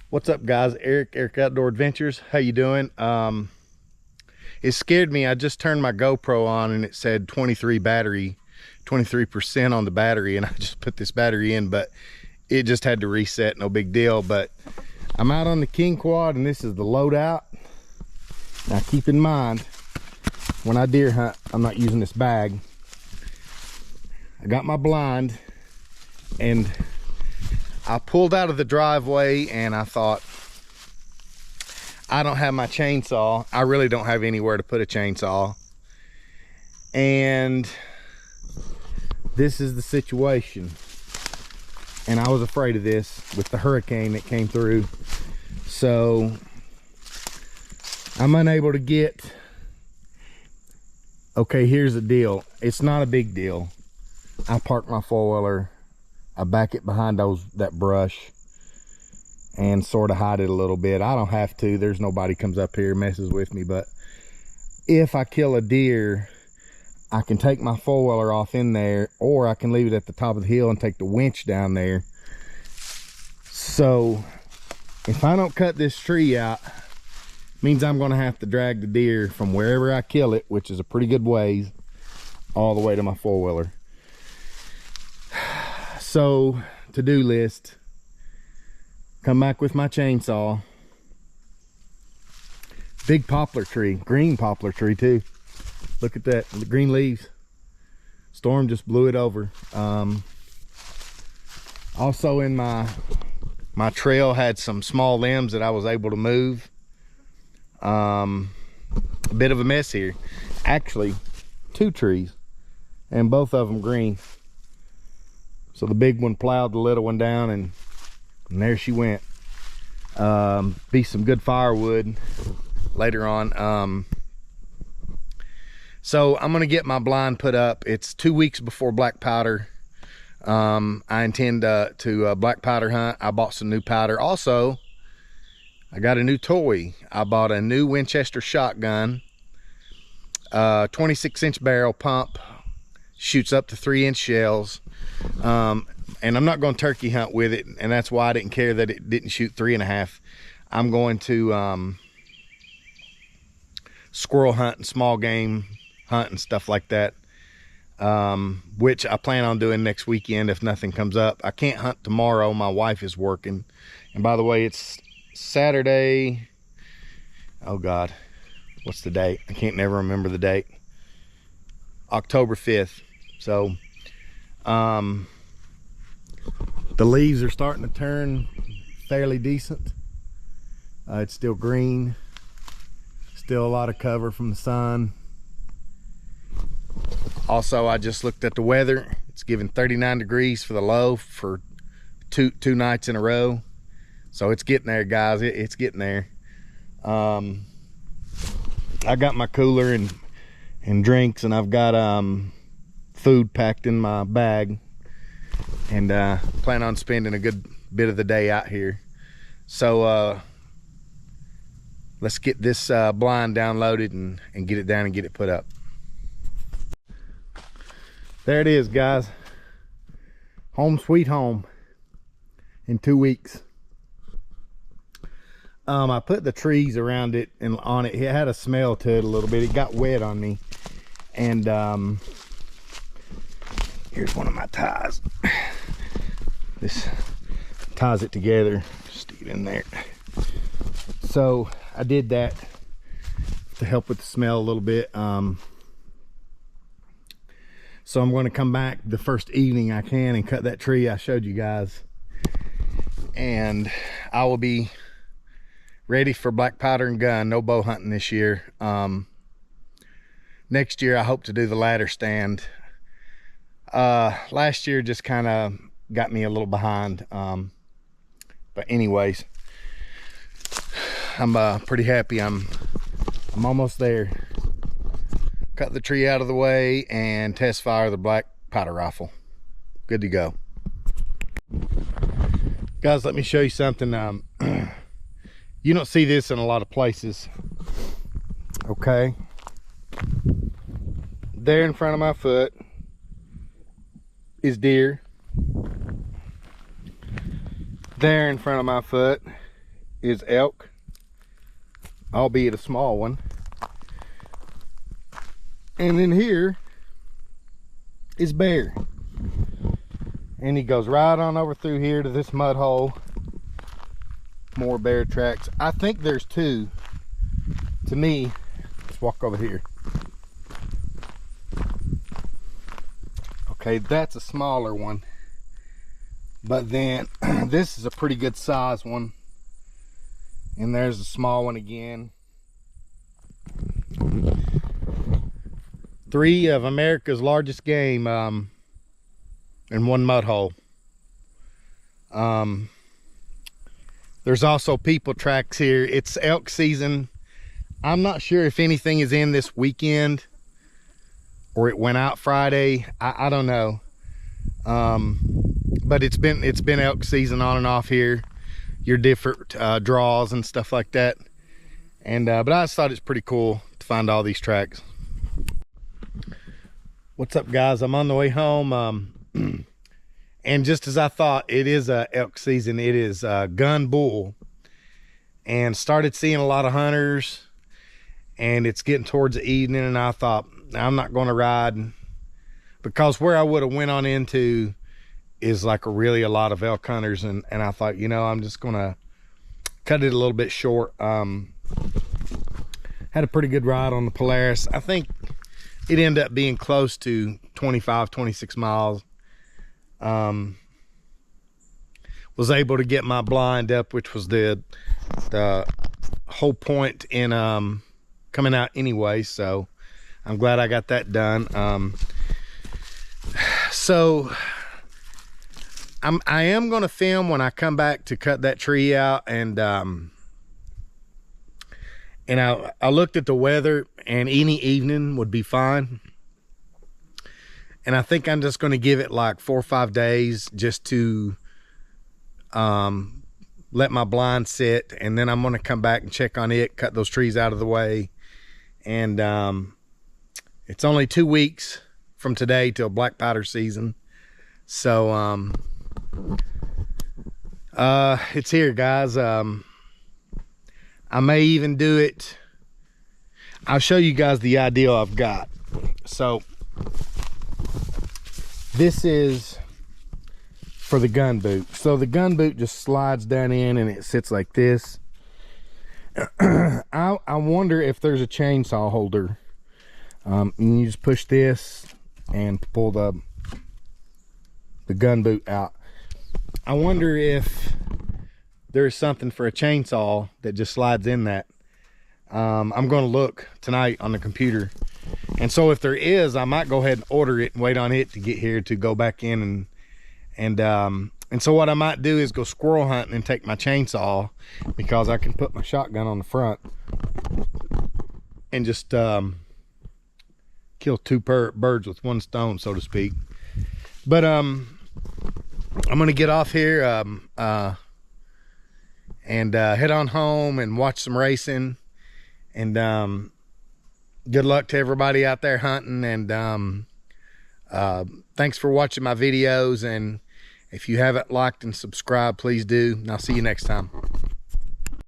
What's up, guys? Eric Outdoor Adventures. How you doing? It scared me. I just turned my GoPro on and it said 23% on the battery, and I just put this battery in, but it just had to reset. No big deal. But I'm out on the King Quad, and this is the loadout. Now keep in mind, when I deer hunt, I'm not using this bag. I got my blind, and I pulled out of the driveway and I thought, I don't have my chainsaw. I really don't have anywhere to put a chainsaw. And this is the situation. And I was afraid of this with the hurricane that came through. So I'm unable to get, okay, here's the deal. It's not a big deal. I parked my four-wheeler, I back it behind that brush and sort of hide it a little bit. I don't have to. There's nobody comes up here and messes with me. But if I kill a deer, I can take my four-wheeler off in there, or I can leave it at the top of the hill and take the winch down there. So if I don't cut this tree out, means I'm going to have to drag the deer from wherever I kill it, which is a pretty good ways, all the way to my four-wheeler. So, to-do list, come back with my chainsaw. Big poplar tree, green poplar tree too. Look at that, the green leaves. Storm just blew it over. Also in my trail had some small limbs that I was able to move. A bit of a mess here. Actually, 2 trees, and both of them green. So the big one plowed the little one down, and there she went. Be some good firewood later on. So I'm gonna get my blind put up. It's 2 weeks before black powder. I intend to black powder hunt. I bought some new powder. Also, I got a new toy. I bought a new Winchester shotgun, 26-inch barrel pump, shoots up to 3-inch shells. And I'm not going to turkey hunt with it, and that's why I didn't care that it didn't shoot 3.5. I'm going to squirrel hunt and small game hunt and stuff like that, which I plan on doing next weekend if nothing comes up. I can't hunt tomorrow. My wife is working. And by the way, it's Saturday. Oh God, what's the date? I can't never remember the date. October 5th. So the leaves are starting to turn fairly decent. It's still green, still a lot of cover from the sun. Also, I just looked at the weather. It's giving 39 degrees for the low for two nights in a row. So it's getting there, guys. It's getting there. I got my cooler and drinks, and I've got food packed in my bag, and plan on spending a good bit of the day out here. So let's get this blind downloaded and get it down and get it put up. There it is, guys. Home sweet home in 2 weeks. I put the trees around it and on it. It had a smell to it a little bit. It got wet on me. And here's one of my ties. This ties it together. Stick it in there. So I did that to help with the smell a little bit. So I'm going to come back the first evening I can and cut that tree I showed you guys, and I will be ready for black powder and gun. No bow hunting this year. Next year I hope to do the ladder stand. Last year just kind of got me a little behind, but anyways, I'm pretty happy. I'm almost there. Cut the tree out of the way and test fire the black powder rifle. Good to go. Guys, let me show you something. You don't see this in a lot of places. Okay, there in front of my foot is deer. There in front of my foot is elk, albeit a small one. And then here is bear. And he goes right on over through here to this mud hole. More bear tracks. I think there's two. To me, let's walk over here. Okay, that's a smaller one. But then this is a pretty good size one. And there's a small one again. 3 of America's largest game in one mud hole. There's also people tracks here. It's elk season. I'm not sure if anything is in this weekend or it went out Friday. I don't know. But it's been elk season on and off here. Your different draws and stuff like that. And but I just thought it's pretty cool to find all these tracks. What's up, guys? I'm on the way home. And just as I thought, it is elk season. It is gun bull, and started seeing a lot of hunters, and it's getting towards the evening, and I thought, I'm not going to ride, because where I would have went on into is like a lot of elk hunters, and I thought, you know, I'm just gonna cut it a little bit short. Had a pretty good ride on the Polaris. I think it ended up being close to 26 miles. Was able to get my blind up, which was the whole point in coming out anyway, so I'm glad I got that done. So I am going to film when I come back to cut that tree out, and I looked at the weather, and any evening would be fine. And I think I'm just going to give it like 4 or 5 days just to let my blind sit, and then I'm going to come back and check on it, cut those trees out of the way. And it's only 2 weeks from today till black powder season, so it's here, guys. I may even do it. I'll show you guys the idea I've got. So this is for the gun boot. So the gun boot just slides down in and it sits like this. I wonder if there's a chainsaw holder. And you just push this and pull the gun boot out. I wonder if there's something for a chainsaw that just slides in that. I'm going to look tonight on the computer. And so if there is, I might go ahead and order it and wait on it to get here to go back in. And so what I might do is go squirrel hunting and take my chainsaw, because I can put my shotgun on the front and just kill 2 birds with 1 stone, so to speak. But I'm gonna get off here and head on home and watch some racing. And good luck to everybody out there hunting. And thanks for watching my videos. And if you haven't liked and subscribed, please do. And I'll see you next time.